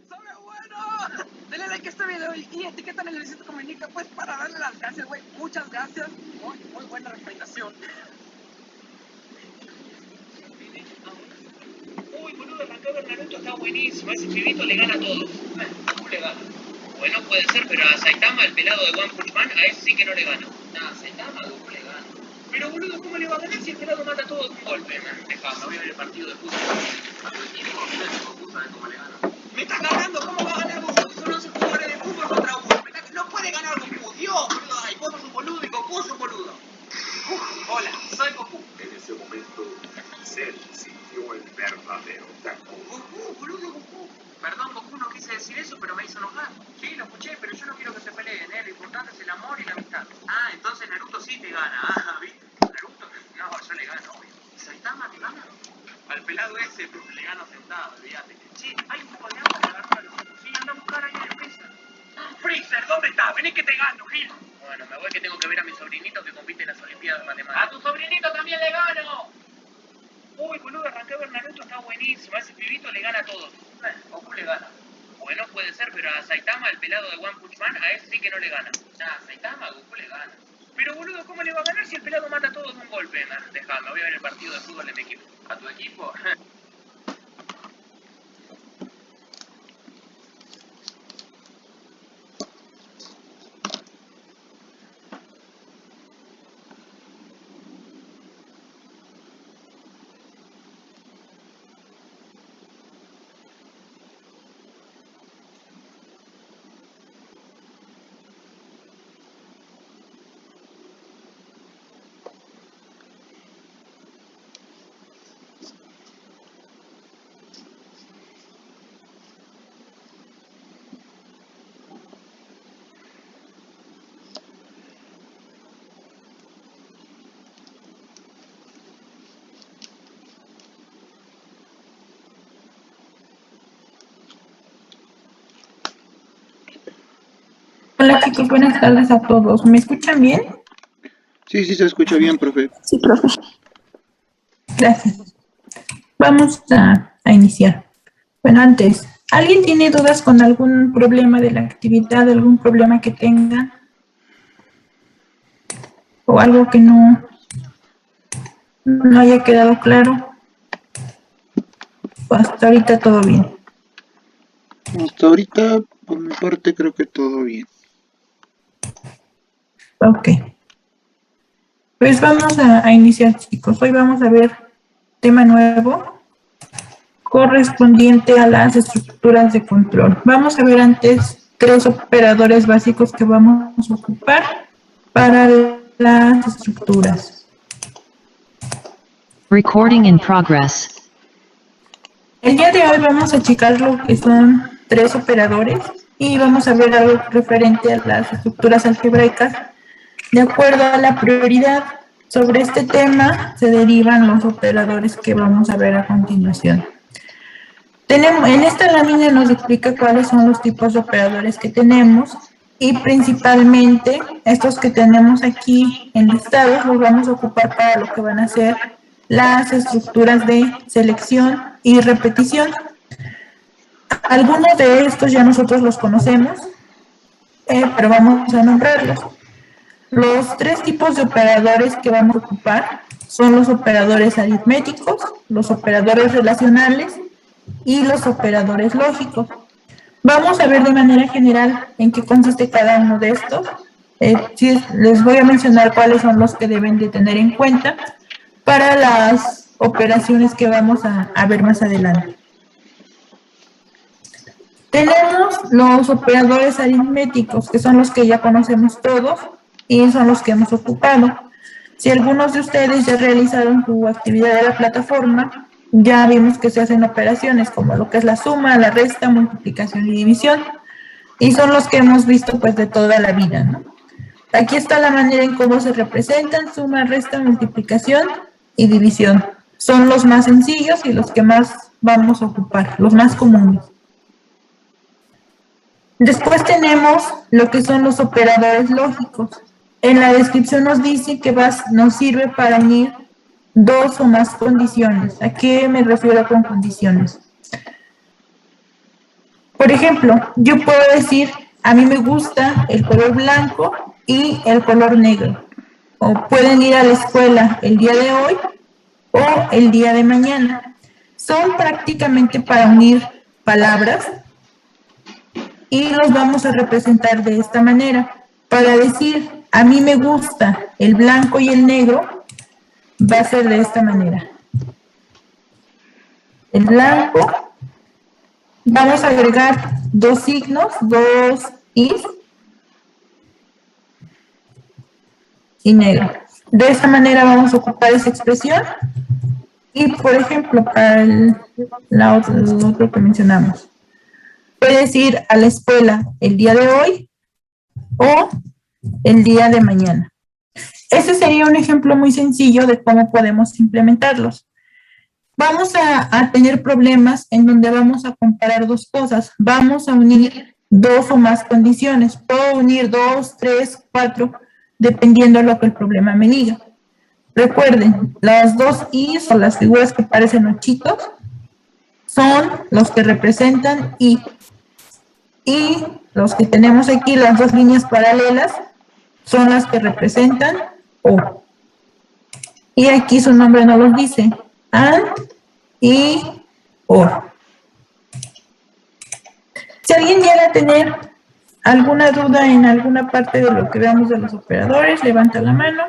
¡Sabe bueno! Dale like a este video y etiquetan el Luisito Comunica pues para darle las gracias, güey. Muchas gracias. Muy buena recomendación. Uy, boludo, arrancó ver Naruto, está buenísimo. Ese pibito le gana a todos. ¿Cómo le gana? Bueno, puede ser, pero a Saitama, el pelado de One Punch Man, a ese sí que no le gana. Nah, Saitama, ¿cómo le gana? Pero boludo, ¿cómo le va a ganar si el pelado mata a todos de un golpe? Dejame, voy a ver el partido de fútbol. A tu equipo, Goku sabe cómo le gana. ¡Me estás ganando! ¿Cómo va a ganar Goku? Son 11 jugadores de fútbol contra uno. No puede ganar Goku, Dios, boludo. Ay, vos sos un boludo y Goku es un boludo. Hola, soy Goku. En ese momento, Cell sintió el verdadero terror. Goku, boludo, Goku. Perdón, Goku, no quise decir eso, pero me hizo enojar. Sí, lo escuché, pero yo no quiero que se peleen, ¿eh? Lo importante es el amor y la amistad. Ah, entonces Naruto sí te gana. Ah, ¿viste? ¿Naruto? No, yo le gano, obvio. ¿Y Saitama te gana? Al pelado ese le gano sentado, olvídate. Sí, hay un poco de agua para agarrarlo. Sí, anda a buscar ahí en el piso. Freezer, ¿dónde estás? Vení que te gano, Gil. Bueno, me voy que tengo que ver a mi sobrinito que compite en las Olimpiadas de Matemáticas. ¡A tu sobrinito también le gano! Uy, boludo, arranqué a ver Naruto, está buenísimo. A ese pibito le gana a todos. Goku le gana. Bueno, puede ser, pero a Saitama, el pelado de One Punch Man, a ese sí que no le gana. Nah, Saitama, Goku le gana. Pero boludo, ¿cómo le va a ganar si el pelado mata a todos de un golpe? Dejame, voy a ver el partido de fútbol de mi equipo. ¿A tu equipo? Hola chicos, buenas tardes a todos. ¿Me escuchan bien? Sí, se escucha bien, profe. Sí, profe. Gracias. Vamos a iniciar. Bueno, antes, ¿alguien tiene dudas con algún problema de la actividad, algún problema que tenga? ¿O algo que no haya quedado claro? Pues hasta ahorita todo bien. Hasta ahorita, por mi parte, creo que todo bien. Ok. Pues vamos a iniciar, chicos. Hoy vamos a ver tema nuevo correspondiente a las estructuras de control. Vamos a ver antes 3 operadores básicos que vamos a ocupar para las estructuras. Recording in progress. El día de hoy vamos a checar lo que son 3 operadores y vamos a ver algo referente a las estructuras algebraicas. De acuerdo a la prioridad sobre este tema, se derivan los operadores que vamos a ver a continuación. En esta lámina nos explica cuáles son los tipos de operadores que tenemos y principalmente estos que tenemos aquí enlistados los vamos a ocupar para lo que van a ser las estructuras de selección y repetición. Algunos de estos ya nosotros los conocemos, pero vamos a nombrarlos. Los 3 tipos de operadores que vamos a ocupar son los operadores aritméticos, los operadores relacionales y los operadores lógicos. Vamos a ver de manera general en qué consiste cada uno de estos. Les voy a mencionar cuáles son los que deben de tener en cuenta para las operaciones que vamos a ver más adelante. Tenemos los operadores aritméticos, que son los que ya conocemos todos y son los que hemos ocupado. Si algunos de ustedes ya realizaron su actividad de la plataforma, ya vimos que se hacen operaciones como lo que es la suma, la resta, multiplicación y división, y son los que hemos visto pues de toda la vida, ¿no? Aquí está la manera en cómo se representan suma, resta, multiplicación y división. Son los más sencillos y los que más vamos a ocupar, los más comunes. Después tenemos lo que son los operadores lógicos. En la descripción nos dice que nos sirve para unir 2 o más condiciones. ¿A qué me refiero con condiciones? Por ejemplo, yo puedo decir, a mí me gusta el color blanco y el color negro. O pueden ir a la escuela el día de hoy o el día de mañana. Son prácticamente para unir palabras y los vamos a representar de esta manera. Para decir, a mí me gusta el blanco y el negro, va a ser de esta manera. El blanco, vamos a agregar dos signos, dos is y negro. De esta manera vamos a ocupar esa expresión. Y, por ejemplo, para el otro que mencionamos, puedes ir a la escuela el día de hoy o el día de mañana. Ese sería un ejemplo muy sencillo de cómo podemos implementarlos. Vamos a tener problemas en donde vamos a comparar dos cosas. Vamos a unir dos o más condiciones. Puedo unir 2, 3, 4, dependiendo de lo que el problema me diga. Recuerden, las dos is o las figuras que parecen ochitos son los que representan i. Y los que tenemos aquí, las dos líneas paralelas, son las que representan o. Y aquí su nombre no los dice. And y or. Si alguien llega a tener alguna duda en alguna parte de lo que veamos de los operadores, levanta la mano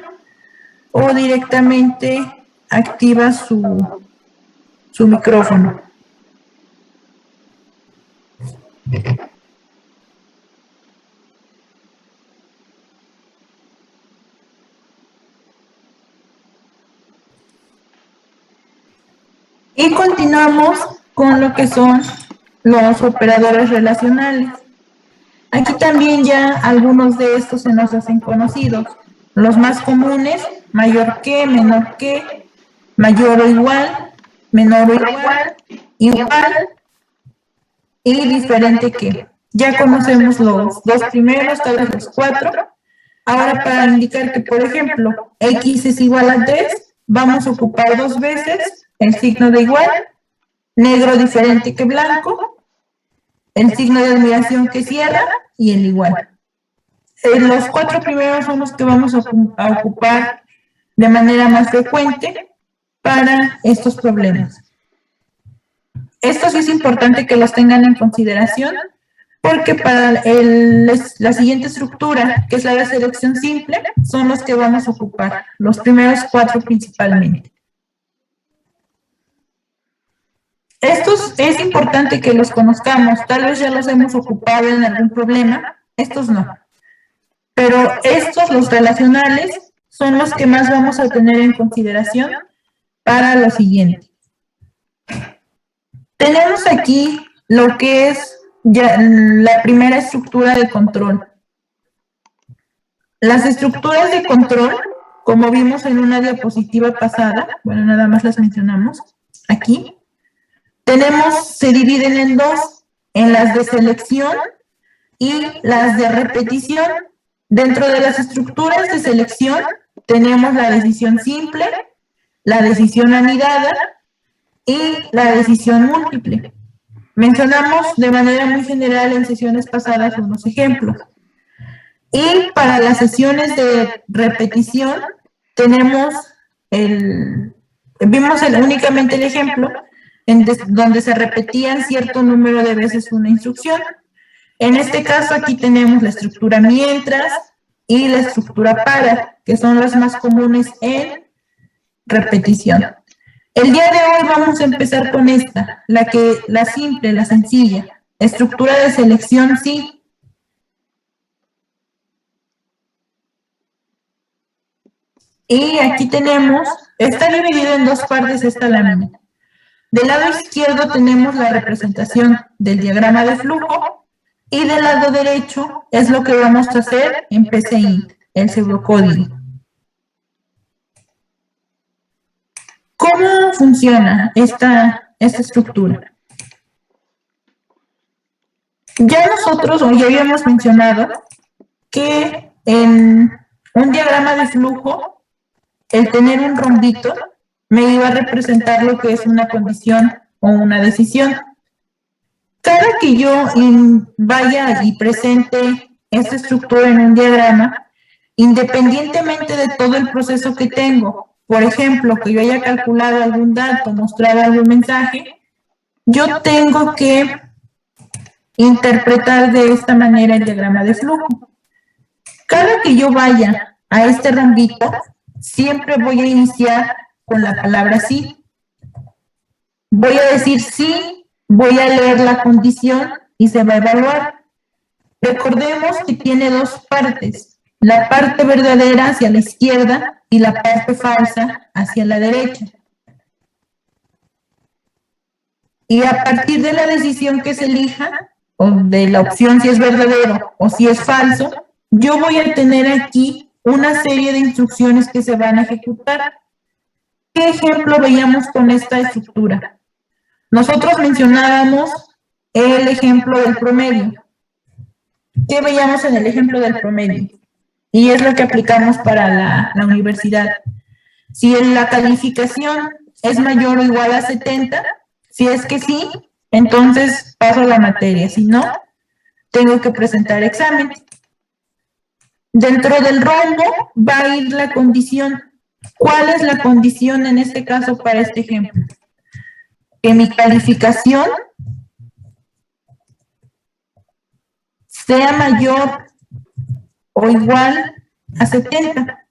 o directamente activa su micrófono. Y continuamos con lo que son los operadores relacionales. Aquí también ya algunos de estos se nos hacen conocidos. Los más comunes, mayor que, menor que, mayor o igual, menor o igual, igual y diferente que. Ya conocemos los dos primeros, tal vez los cuatro. Ahora para indicar que, por ejemplo, x es igual a 3, vamos a ocupar dos veces el signo de igual, negro diferente que blanco, el signo de admiración que cierra y el igual. Los cuatro primeros son los que vamos a ocupar de manera más frecuente para estos problemas. Esto sí es importante que los tengan en consideración porque para la siguiente estructura, que es la de selección simple, son los que vamos a ocupar, los primeros cuatro principalmente. Estos es importante que los conozcamos, tal vez ya los hemos ocupado en algún problema, estos no. Pero estos, los relacionales, son los que más vamos a tener en consideración para lo siguiente. Tenemos aquí lo que es ya la primera estructura de control. Las estructuras de control, como vimos en una diapositiva pasada, bueno, nada más las mencionamos aquí, se dividen en dos, en las de selección y las de repetición. Dentro de las estructuras de selección tenemos la decisión simple, la decisión anidada y la decisión múltiple. Mencionamos de manera muy general en sesiones pasadas unos ejemplos. Y para las sesiones de repetición tenemos vimos únicamente el ejemplo donde se repetían cierto número de veces una instrucción. En este caso aquí tenemos la estructura mientras y la estructura para, que son las más comunes en repetición. El día de hoy vamos a empezar con esta, la simple, la sencilla, estructura de selección sí. Y aquí tenemos, está dividido en dos partes esta lámina. Del lado izquierdo tenemos la representación del diagrama de flujo y del lado derecho es lo que vamos a hacer en PCInt, el pseudocódigo. ¿Cómo funciona esta estructura? Ya nosotros, o ya habíamos mencionado, que en un diagrama de flujo, el tener un rombito me iba a representar lo que es una condición o una decisión. Cada que yo vaya y presente esta estructura en un diagrama, independientemente de todo el proceso que tengo, por ejemplo, que yo haya calculado algún dato, mostrado algún mensaje, yo tengo que interpretar de esta manera el diagrama de flujo. Cada que yo vaya a este rombito, siempre voy a iniciar con la palabra sí. Voy a decir sí, voy a leer la condición y se va a evaluar. Recordemos que tiene dos partes, la parte verdadera hacia la izquierda y la parte falsa hacia la derecha. Y a partir de la decisión que se elija, o de la opción si es verdadero o si es falso, yo voy a tener aquí una serie de instrucciones que se van a ejecutar. ¿Qué ejemplo veíamos con esta estructura? Nosotros mencionábamos el ejemplo del promedio. ¿Qué veíamos en el ejemplo del promedio? Y es lo que aplicamos para la universidad. Si la calificación es mayor o igual a 70, si es que sí, entonces paso la materia. Si no, tengo que presentar examen. Dentro del rombo va a ir la condición. ¿Cuál es la condición en este caso para este ejemplo? Que mi calificación sea mayor o igual a 70.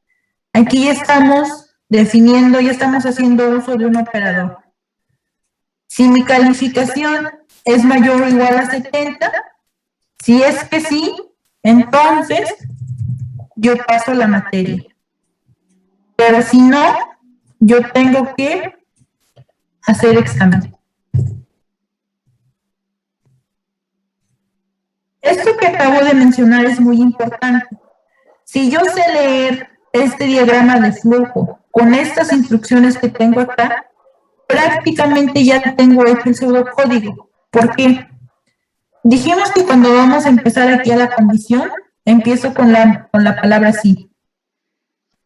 Aquí ya estamos definiendo, ya estamos haciendo uso de un operador. Si mi calificación es mayor o igual a 70, si es que sí, entonces yo paso la materia. Pero si no, yo tengo que hacer examen. Esto que acabo de mencionar es muy importante. Si yo sé leer este diagrama de flujo con estas instrucciones que tengo acá, prácticamente ya tengo hecho el pseudocódigo. ¿Por qué? Dijimos que cuando vamos a empezar aquí a la condición, empiezo con la palabra sí.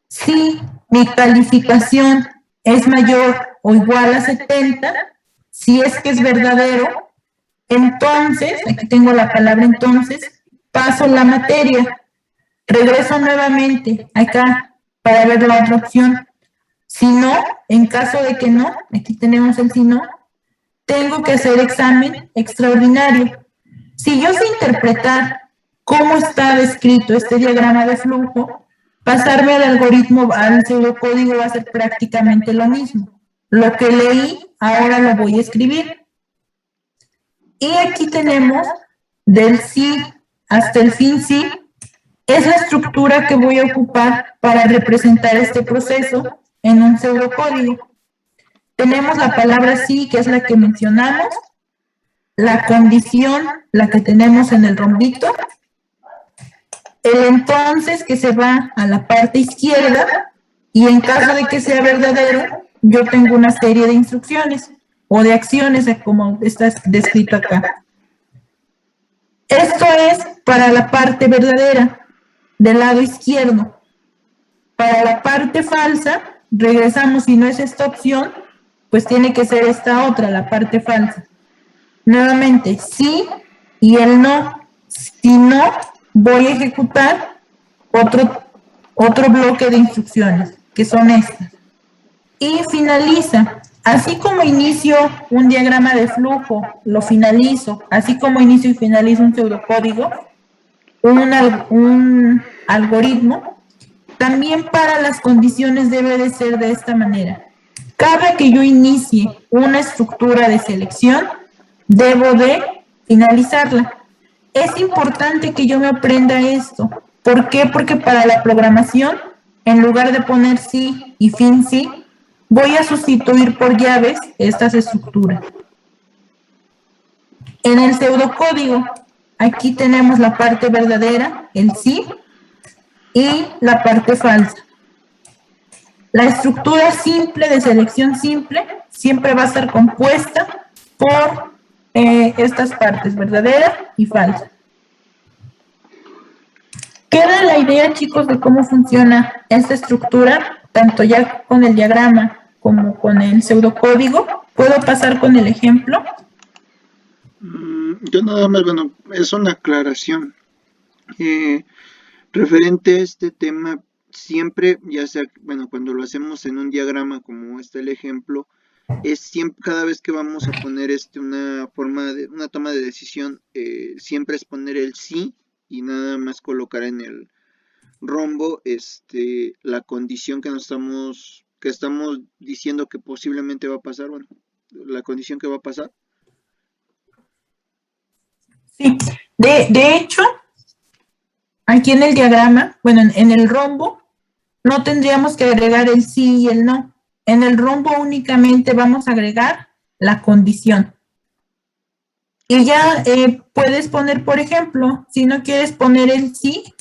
Si mi calificación es mayor o igual a 70, si es que es verdadero, entonces, aquí tengo la palabra entonces, paso la materia. Regreso nuevamente acá para ver la otra opción. Si no, en caso de que no, aquí tenemos el si no, tengo que hacer examen extraordinario. Si yo sé interpretar cómo está descrito este diagrama de flujo, pasarme al algoritmo, al pseudocódigo va a ser prácticamente lo mismo. Lo que leí, ahora lo voy a escribir. Y aquí tenemos del sí hasta el fin sí, es la estructura que voy a ocupar para representar este proceso en un pseudocódigo. Tenemos la palabra sí, que es la que mencionamos, la condición, la que tenemos en el rombito, el entonces que se va a la parte izquierda, y en caso de que sea verdadero, yo tengo una serie de instrucciones o de acciones, como está descrito acá. Esto es para la parte verdadera, del lado izquierdo. Para la parte falsa, regresamos, si no es esta opción, pues tiene que ser esta otra, la parte falsa. Nuevamente, sí y el no. Si no, voy a ejecutar otro bloque de instrucciones, que son estas. Y finaliza. Así como inicio un diagrama de flujo, lo finalizo, así como inicio y finalizo un pseudocódigo, un algoritmo, también para las condiciones debe de ser de esta manera. Cada que yo inicie una estructura de selección, debo de finalizarla. Es importante que yo me aprenda esto. ¿Por qué? Porque para la programación, en lugar de poner sí y fin sí, voy a sustituir por llaves estas estructuras. En el pseudocódigo, aquí tenemos la parte verdadera, el sí, y la parte falsa. La estructura simple de selección simple siempre va a estar compuesta por estas partes, verdadera y falsa. Queda la idea, chicos, de cómo funciona esta estructura, tanto ya con el diagrama como con el pseudocódigo. ¿Puedo pasar con el ejemplo? Yo nada más, bueno, es una aclaración. Referente a este tema, siempre, ya sea, bueno, cuando lo hacemos en un diagrama como está el ejemplo, es siempre, cada vez que vamos a poner una toma de decisión, siempre es poner el sí y nada más colocar en el rombo, la condición que estamos diciendo que posiblemente va a pasar, bueno, la condición que va a pasar. Sí, de hecho, aquí en el diagrama, bueno, en el rombo, no tendríamos que agregar el sí y el no. En el rombo únicamente vamos a agregar la condición. Y ya puedes poner, por ejemplo, si no quieres poner el sí,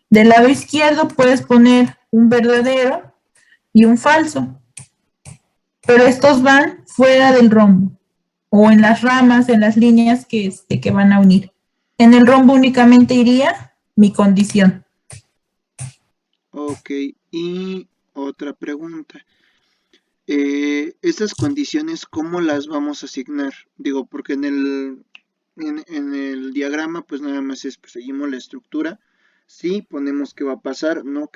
del lado izquierdo puedes poner un verdadero y un falso. Pero estos van fuera del rombo, o en las ramas, en las líneas que van a unir. En el rombo únicamente iría mi condición. Ok, y otra pregunta. Estas condiciones, ¿cómo las vamos a asignar? Digo, porque en el diagrama, pues nada más pues, seguimos la estructura. Sí, ponemos qué va a pasar, no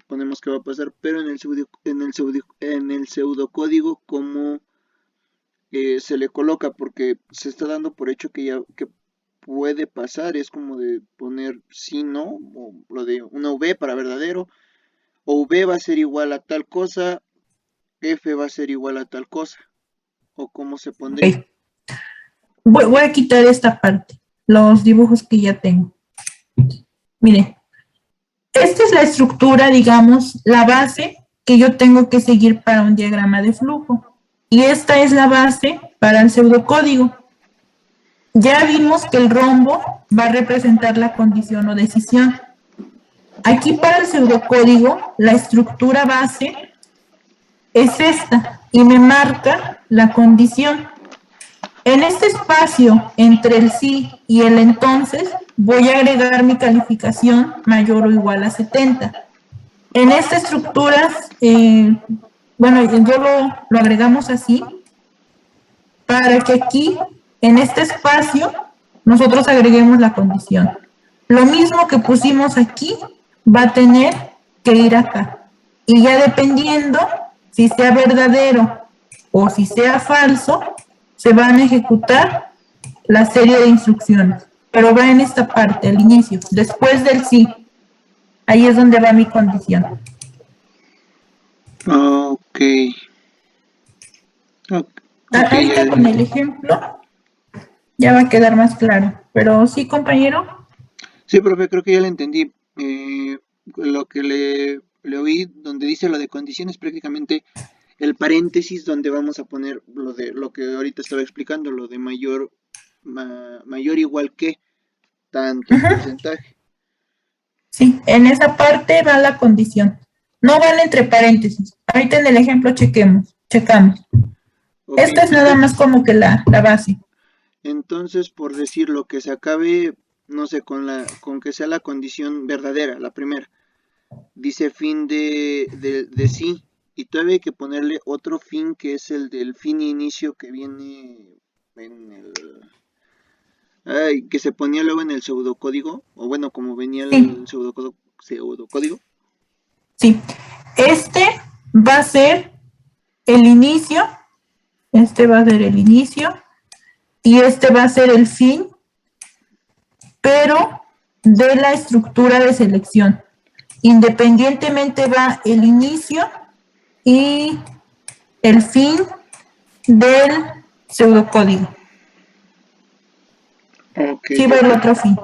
ponemos qué va a pasar, pero en el pseudocódigo, ¿cómo se le coloca? Porque se está dando por hecho que puede pasar, es como de poner sí, no, o lo de una V para verdadero, o V va a ser igual a tal cosa, F va a ser igual a tal cosa, o cómo se pondría. Okay. Voy a quitar esta parte, los dibujos que ya tengo. Mire, esta es la estructura, digamos, la base que yo tengo que seguir para un diagrama de flujo. Y esta es la base para el pseudocódigo. Ya vimos que el rombo va a representar la condición o decisión. Aquí para el pseudocódigo, la estructura base es esta y me marca la condición. En este espacio entre el sí y el entonces, voy a agregar mi calificación mayor o igual a 70. En esta estructura, bueno, yo lo agregamos así, para que aquí, en este espacio, nosotros agreguemos la condición. Lo mismo que pusimos aquí, va a tener que ir acá. Y ya dependiendo si sea verdadero o si sea falso, se van a ejecutar la serie de instrucciones. Pero va en esta parte, al inicio, después del sí. Ahí es donde va mi condición. Ok. Ahorita con el ejemplo ya va a quedar más claro. Pero sí, compañero. Sí, profe, creo que ya le entendí. Lo que le oí, donde dice lo de condiciones, prácticamente el paréntesis donde vamos a poner lo que ahorita estaba explicando, lo de mayor igual que tanto porcentaje. Sí, en esa parte va la condición. No van entre paréntesis. Ahorita en el ejemplo checamos. Okay. Esta es nada más como que la base. Entonces, por decir lo que se acabe, no sé, con que sea la condición verdadera, la primera. Dice fin de sí. Y todavía hay que ponerle otro fin que es el del fin e inicio que viene en que se ponía luego en el pseudocódigo, o bueno, como venía el pseudocódigo. Sí, este va a ser el inicio, este va a ser el inicio, y este va a ser el fin, pero de la estructura de selección. Independientemente va el inicio y el fin del pseudocódigo. Okay, sí, va el otro fin.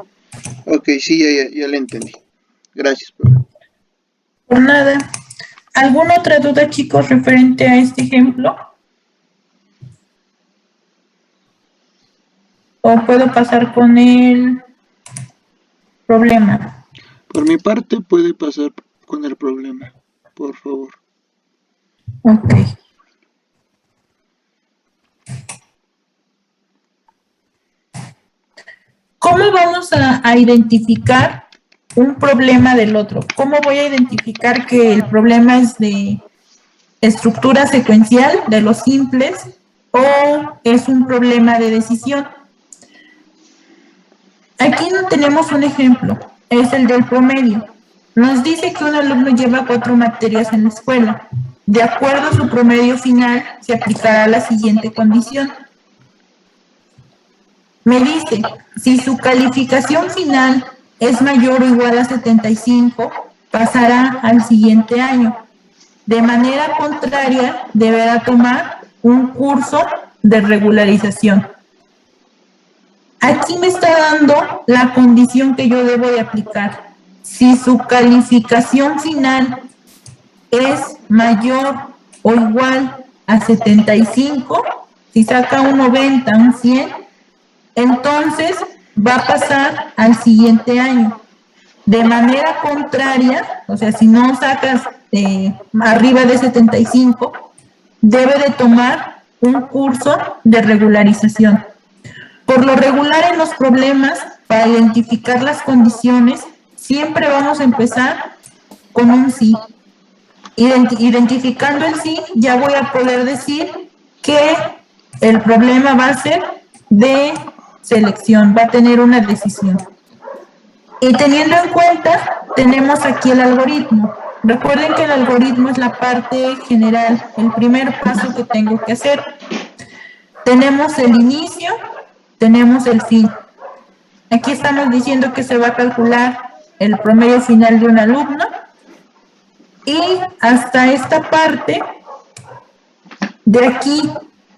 Ok, sí, ya le entendí. Gracias, profe. Por nada. ¿Alguna otra duda, chicos, referente a este ejemplo? ¿O puedo pasar con el problema? Por mi parte, puede pasar con el problema, por favor. Ok. ¿Cómo vamos a identificar un problema del otro? ¿Cómo voy a identificar que el problema es de estructura secuencial, de los simples, o es un problema de decisión? Aquí no tenemos un ejemplo, es el del promedio. Nos dice que un alumno lleva 4 materias en la escuela. De acuerdo a su promedio final, se aplicará la siguiente condición. Me dice, si su calificación final es mayor o igual a 75, pasará al siguiente año. De manera contraria, deberá tomar un curso de regularización. Aquí me está dando la condición que yo debo de aplicar. Si su calificación final es mayor o igual a 75, si saca un 90, un 100, entonces va a pasar al siguiente año. De manera contraria, o sea, si no sacas arriba de 75, debe de tomar un curso de regularización. Por lo regular en los problemas, para identificar las condiciones, siempre vamos a empezar con un sí. Identificando el sí, ya voy a poder decir que el problema va a ser de selección, va a tener una decisión. Y teniendo en cuenta, tenemos aquí el algoritmo. Recuerden que el algoritmo es la parte general, el primer paso que tengo que hacer. Tenemos el inicio, tenemos el fin. Aquí estamos diciendo que se va a calcular el promedio final de un alumno y hasta esta parte, de aquí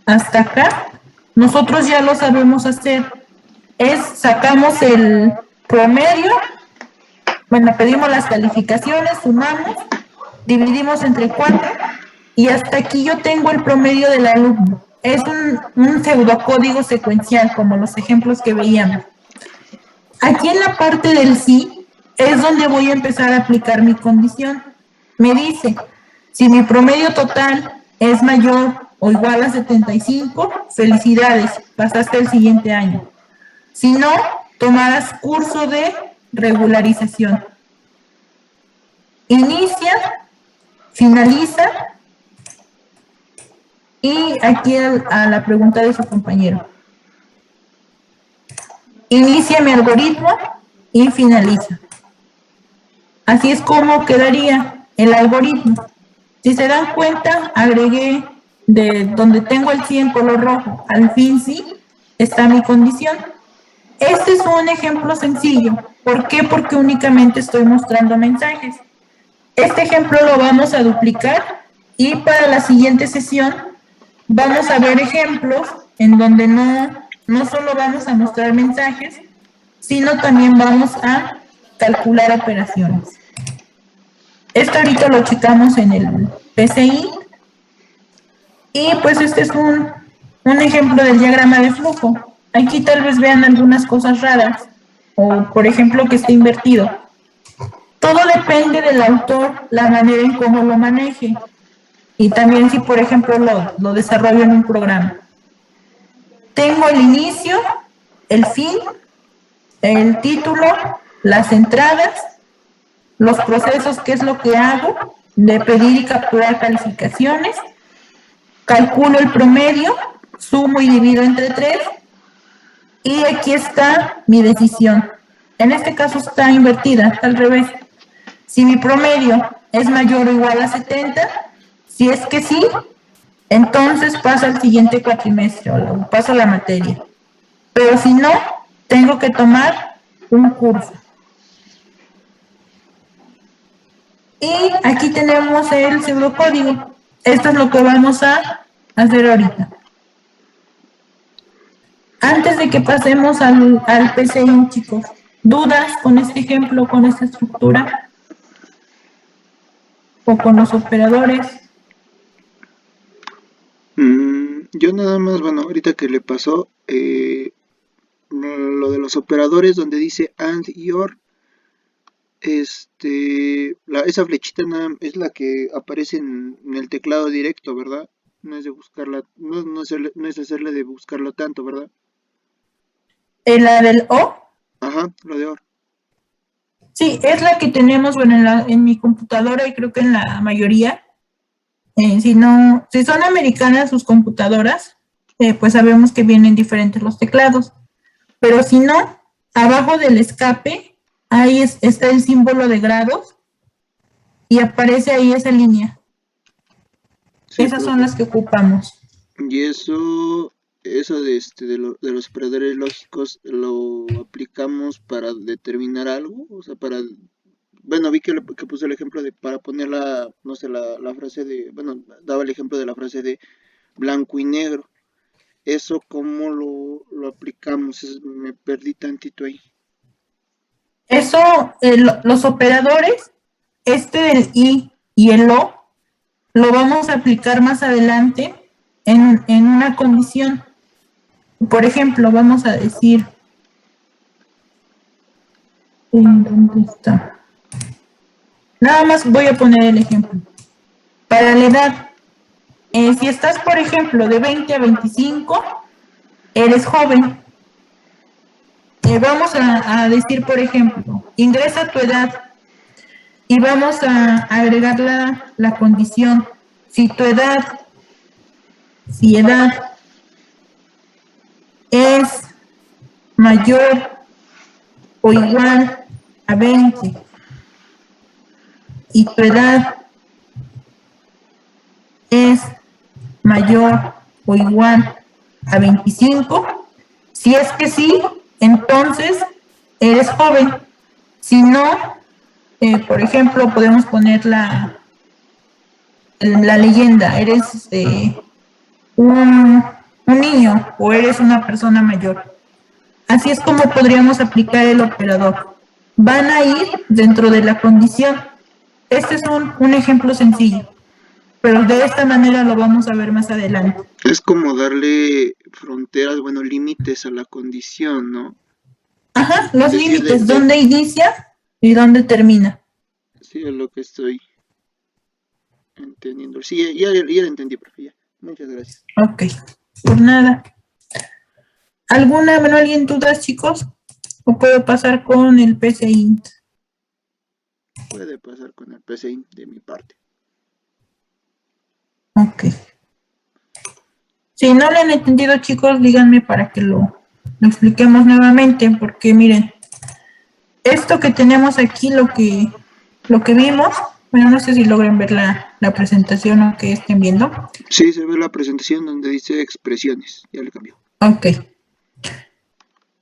hasta acá, nosotros ya lo sabemos hacer. Sacamos el promedio, bueno, pedimos las calificaciones, sumamos, dividimos entre 4 y hasta aquí yo tengo el promedio del alumno. Es un pseudocódigo secuencial, como los ejemplos que veíamos. Aquí en la parte del sí es donde voy a empezar a aplicar mi condición. Me dice, si mi promedio total es mayor o igual a 75, felicidades, pasaste el siguiente año. Si no, tomarás curso de regularización. Inicia, finaliza, y aquí a la pregunta de su compañero. Inicia mi algoritmo y finaliza. Así es como quedaría el algoritmo. Si se dan cuenta, agregué de donde tengo el sí en color rojo, al fin sí, está mi condición. Este es un ejemplo sencillo. ¿Por qué? Porque únicamente estoy mostrando mensajes. Este ejemplo lo vamos a duplicar y para la siguiente sesión vamos a ver ejemplos en donde no solo vamos a mostrar mensajes, sino también vamos a calcular operaciones. Esto ahorita lo checamos en el PCI y pues este es un ejemplo del diagrama de flujo. Aquí tal vez vean algunas cosas raras o por ejemplo que esté invertido. Todo depende del autor, la manera en cómo lo maneje. Y también si, por ejemplo, lo desarrollo en un programa. Tengo el inicio, el fin, el título, las entradas, los procesos, que es lo que hago, de pedir y capturar calificaciones, calculo el promedio, sumo y divido entre 3, y aquí está mi decisión. En este caso está invertida, está al revés. Si mi promedio es mayor o igual a 70, si es que sí, entonces paso al siguiente cuatrimestre o paso la materia. Pero si no, tengo que tomar un curso. Y aquí tenemos el pseudocódigo. Esto es lo que vamos a hacer ahorita. Antes de que pasemos al PCI, chicos, ¿dudas con este ejemplo, con esta estructura? ¿O con los operadores? Yo nada más, bueno, ahorita que le pasó lo de los operadores donde dice AND y OR, esa flechita es la que aparece en el teclado directo, ¿verdad? No es de buscarla, no es hacerle de buscarlo tanto, ¿verdad? ¿En la del O? Ajá, lo de OR. Sí, es la que tenemos, bueno, en mi computadora y creo que en la mayoría. Si son americanas sus computadoras, pues sabemos que vienen diferentes los teclados. Pero si no, abajo del escape, ahí está el símbolo de grados y aparece ahí esa línea. Sí, Esas son profe. las que ocupamos. Y eso de los operadores lógicos lo aplicamos para determinar algo, o sea, bueno, vi que puso el ejemplo de para poner no sé, la frase de, bueno, daba el ejemplo de la frase de blanco y negro. Eso, ¿cómo lo aplicamos? Me perdí tantito ahí. Eso, los operadores, del I y el O, lo vamos a aplicar más adelante en una condición. Por ejemplo, vamos a decir, ¿dónde está? Nada más voy a poner el ejemplo. Para la edad, si estás, por ejemplo, de 20 a 25, eres joven. Vamos a decir, por ejemplo, ingresa tu edad y vamos a agregar la condición. Si edad es mayor o igual a 20 y tu edad es mayor o igual a 25, si es que sí, entonces eres joven. Si no, por ejemplo, podemos poner la leyenda, eres un niño o eres una persona mayor. Así es como podríamos aplicar el operador. Van a ir dentro de la condición. Este es un ejemplo sencillo, pero de esta manera lo vamos a ver más adelante. Es como darle fronteras, bueno, límites a la condición, ¿no? Ajá, los Es decir, límites, dónde inicia y dónde termina. Sí, es lo que estoy entendiendo. Sí, ya lo entendí, profe, ya. Muchas gracias. Ok, por nada. ¿Alguien dudas, chicos? ¿O puedo pasar con el PCInt? Puede pasar con el PCInt de mi parte. Ok. Si no lo han entendido, chicos, díganme para que lo expliquemos nuevamente, porque miren, esto que tenemos aquí, lo que vimos, bueno, no sé si logran ver la presentación o que estén viendo. Sí, se ve la presentación donde dice expresiones. Ya le cambió. Ok.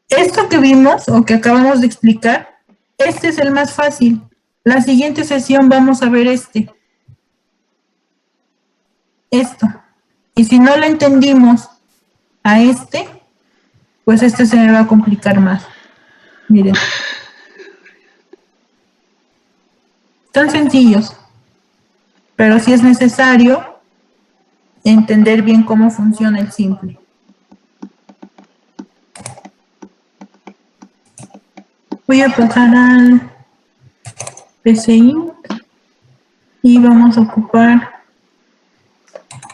Esto que vimos o que acabamos de explicar, este es el más fácil. La siguiente sesión vamos a ver esto. Y si no lo entendimos a pues se me va a complicar más. Miren. Tan sencillos, pero sí es necesario entender bien cómo funciona el simple. Voy a pasar al PCInt y vamos a ocupar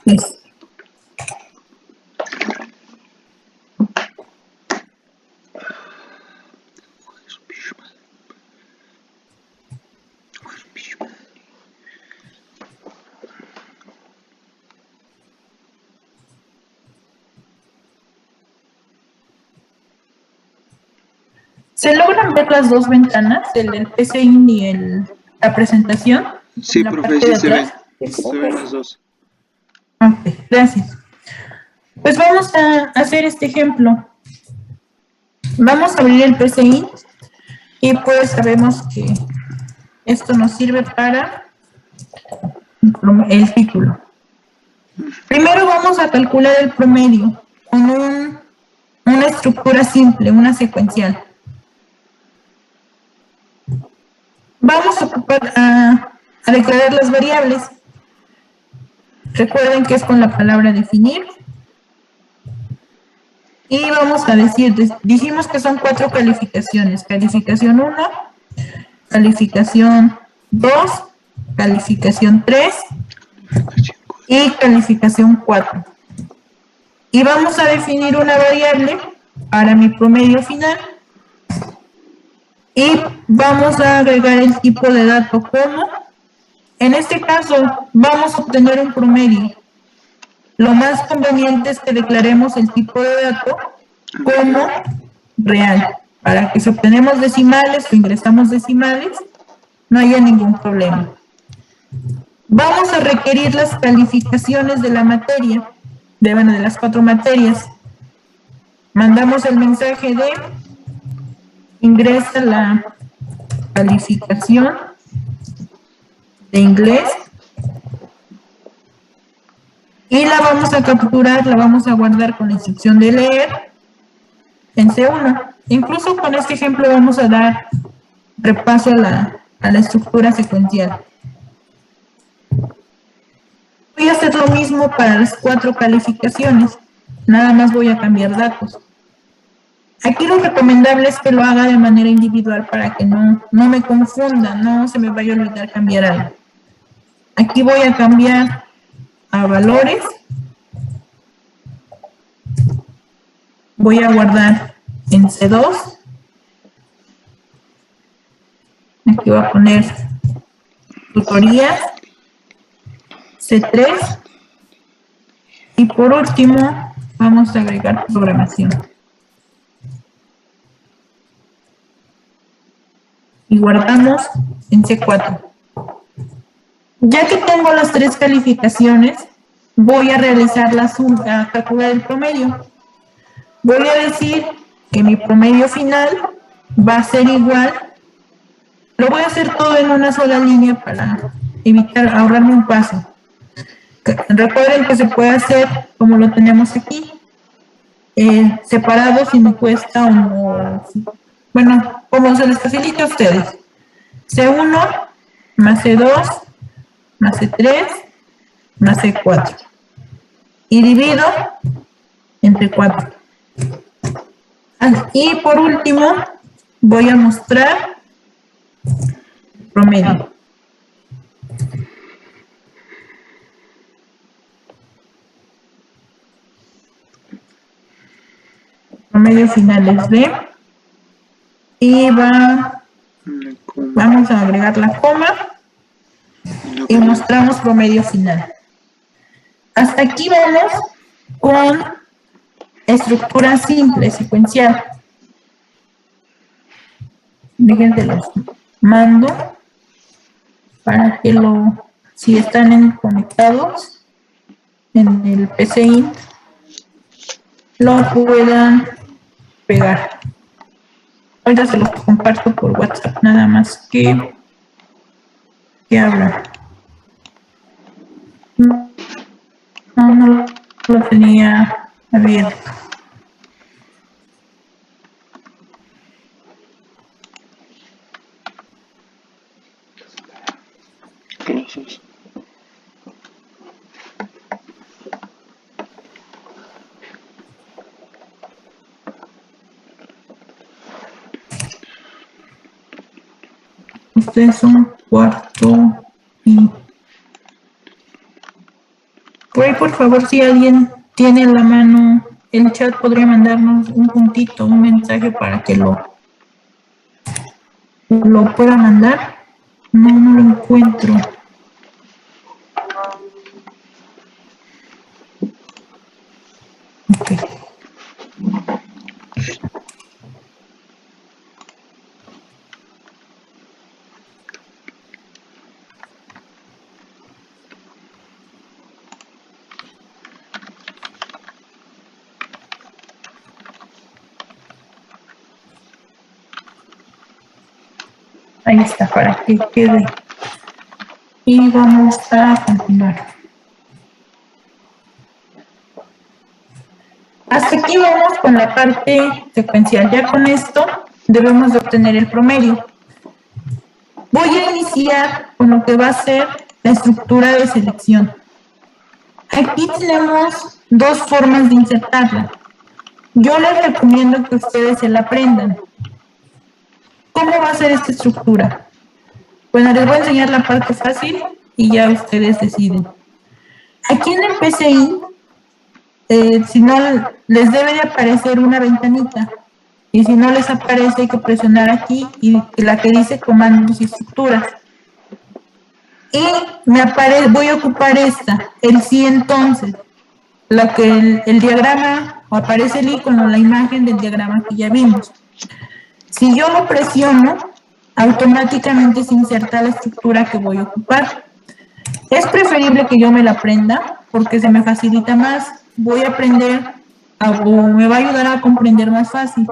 este. ¿Se logran ver las dos ventanas, el del PCInt y la presentación? Sí, profe, sí se ven. Se ven las dos. Ok, gracias. Pues vamos a hacer este ejemplo. Vamos a abrir el PCInt y pues sabemos que esto nos sirve para el título. Primero vamos a calcular el promedio con una estructura simple, una secuencial. Vamos a ocupar a declarar las variables. Recuerden que es con la palabra definir. Y vamos a decir, dijimos que son 4 calificaciones. Calificación 1, calificación 2, calificación 3 y calificación 4. Y vamos a definir una variable para mi promedio final. Y vamos a agregar el tipo de dato como, en este caso, vamos a obtener un promedio. Lo más conveniente es que declaremos el tipo de dato como real. para que si obtenemos decimales o ingresamos decimales, no haya ningún problema. Vamos a requerir las calificaciones de la materia, de las 4 materias. Mandamos el mensaje de ingresa la calificación de inglés y la vamos a capturar, la vamos a guardar con la instrucción de leer en C1. Incluso con este ejemplo vamos a dar repaso a la estructura secuencial. Voy a hacer lo mismo para las 4 calificaciones, nada más voy a cambiar datos. Aquí lo recomendable es que lo haga de manera individual para que no me confunda, no se me vaya a olvidar cambiar algo. Aquí voy a cambiar a valores. Voy a guardar en C2. Aquí voy a poner tutorías, C3. Y por último, vamos a agregar programación. Y guardamos en C4. Ya que tengo las 3 calificaciones, voy a realizar a calcular el promedio. Voy a decir que mi promedio final va a ser igual. Lo voy a hacer todo en una sola línea para ahorrarme un paso. Recuerden que se puede hacer como lo tenemos aquí, separado si me cuesta bueno, como se les facilita a ustedes. C1 más C2 más C3 más C4. Y divido entre 4. Y por último, voy a mostrar el promedio. Promedio final es B. Y vamos a agregar la coma y mostramos promedio final. Hasta aquí vamos con estructura simple, secuencial. Déjense los mando para que si están conectados en el PCInt, lo puedan pegar. Ahorita se los comparto por WhatsApp, nada más que habla. No lo tenía abierto. Gracias. Este es un cuarto y por ahí, por favor, si alguien tiene en la mano el chat, podría mandarnos un puntito, un mensaje para que lo pueda mandar. No lo encuentro. Okay. Ahí está, para que quede. Y vamos a continuar. Hasta aquí vamos con la parte secuencial. Ya con esto debemos de obtener el promedio. Voy a iniciar con lo que va a ser la estructura de selección. Aquí tenemos 2 formas de insertarla. Yo les recomiendo que ustedes se la aprendan. ¿Cómo va a ser esta estructura? Bueno, les voy a enseñar la parte fácil y ya ustedes deciden. Aquí en el PCI, si no, les debe de aparecer una ventanita. Y si no les aparece, hay que presionar aquí y la que dice comandos y estructuras. Y voy a ocupar esta, el sí entonces. La que el diagrama, o aparece el icono, la imagen del diagrama que ya vimos. Si yo lo presiono, automáticamente se inserta la estructura que voy a ocupar. Es preferible que yo me la aprenda porque se me facilita más. Voy a aprender o me va a ayudar a comprender más fácil.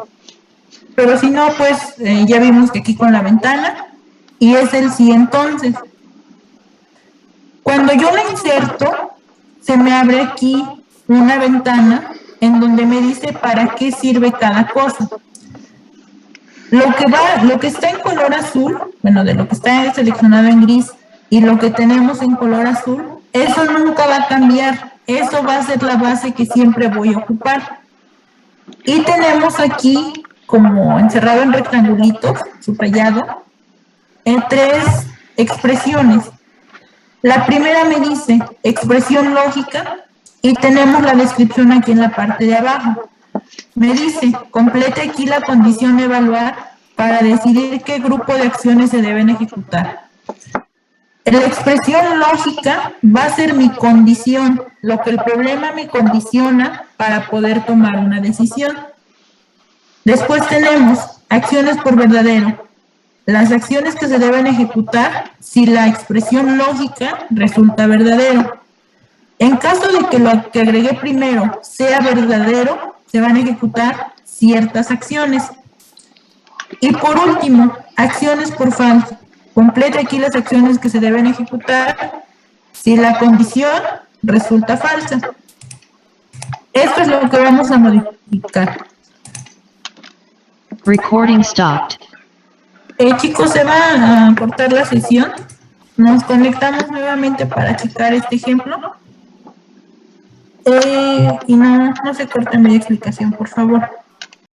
Pero si no, pues ya vimos que aquí con la ventana y es el sí entonces. Cuando yo la inserto, se me abre aquí una ventana en donde me dice para qué sirve cada cosa. Lo que está en color azul, bueno, de lo que está seleccionado en gris y lo que tenemos en color azul, eso nunca va a cambiar. Eso va a ser la base que siempre voy a ocupar. Y tenemos aquí, como encerrado en rectangulitos, subrayado, en 3 expresiones. La primera me dice expresión lógica y tenemos la descripción aquí en la parte de abajo. Me dice, complete aquí la condición evaluar para decidir qué grupo de acciones se deben ejecutar. La expresión lógica va a ser mi condición, lo que el problema me condiciona para poder tomar una decisión. Después tenemos acciones por verdadero. Las acciones que se deben ejecutar si la expresión lógica resulta verdadero. En caso de que lo que agregué primero sea verdadero, se van a ejecutar ciertas acciones. Y por último, acciones por falso. Complete aquí las acciones que se deben ejecutar si la condición resulta falsa. Esto es lo que vamos a modificar. Recording stopped. Chicos, se va a cortar la sesión. Nos conectamos nuevamente para checar este ejemplo. Y no se corte mi explicación, por favor.